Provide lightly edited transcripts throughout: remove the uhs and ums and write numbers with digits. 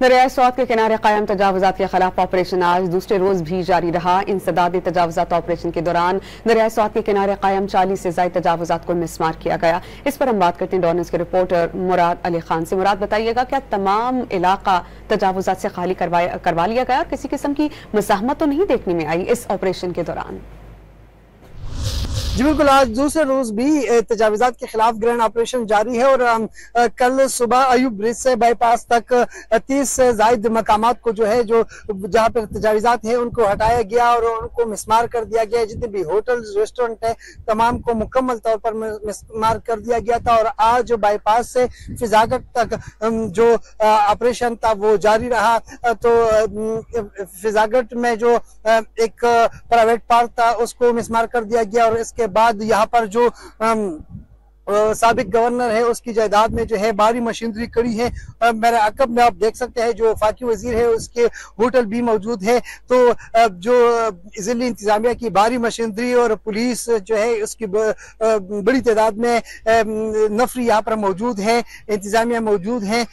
दरियाए स्वात के किनारे कायम तजावुजात के खिलाफ ऑपरेशन आज दूसरे रोज भी जारी रहा। इंसदादी तजावुजात ऑपरेशन के दौरान दरियाए स्वात के किनारे कायम 40 से ज्यादा तजावुजात को मिसमार किया गया। इस पर हम बात करते हैं डॉन न्यूज़ के रिपोर्टर मुराद अली खान से। मुराद, बताइएगा क्या तमाम इलाका तजावुजात से खाली करवा लिया गया और किसी किस्म की मज़ाहमत तो नहीं देखने में आई इस ऑपरेशन के दौरान? जी बिल्कुल, आज दूसरे रोज भी तजावुजात के खिलाफ ग्रैंड ऑपरेशन जारी है और कल सुबह अयूब ब्रिज से बाईपास तक 30 से ज्यादा मकामात को जो है जहाँ पर तजावुजात है उनको हटाया गया और उनको मिसमार कर दिया गया। जितने भी होटल रेस्टोरेंट है तमाम को मुकम्मल तौर पर मिसमार कर दिया गया था और आज बाईपास से फिजागट तक जो ऑपरेशन था वो जारी रहा। तो फिजागट में जो एक प्राइवेट पार्क था उसको मिसमार कर दिया गया और इसके बाद यहाँ पर जो साबिक गवर्नर है उसकी जायदाद में जो है भारी मशीनरी खड़ी है। मेरे अकब में आप देख सकते हैं जो वफाकी वजीर है उसके होटल भी मौजूद है। तो जो जिली इंतजामिया की भारी मशीनरी और पुलिस जो है उसकी बड़ी तादाद में नफरी यहाँ पर मौजूद है, इंतजामिया मौजूद है।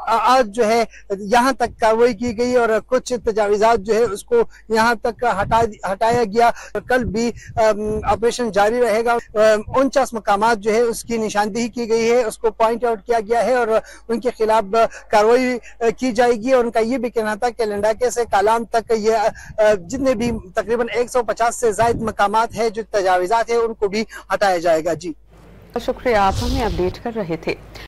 आज जो है यहाँ तक कार्रवाई की गई और कुछ तजावुजात जो है उसको यहाँ तक हटाया गया। कल भी ऑपरेशन जारी रहेगा। 49 मकामात जो है उसकी निशानदेही की गई है, उसको पॉइंट आउट किया गया है और उनके खिलाफ कार्रवाई की जाएगी। और उनका ये भी कहना था कि लंडाके से कालाम तक ये जितने भी तकरीबन 150 से ज्यादा मकामात है जो तजावुजात है उनको भी हटाया जाएगा। जी शुक्रिया, आप हमें अपडेट कर रहे थे।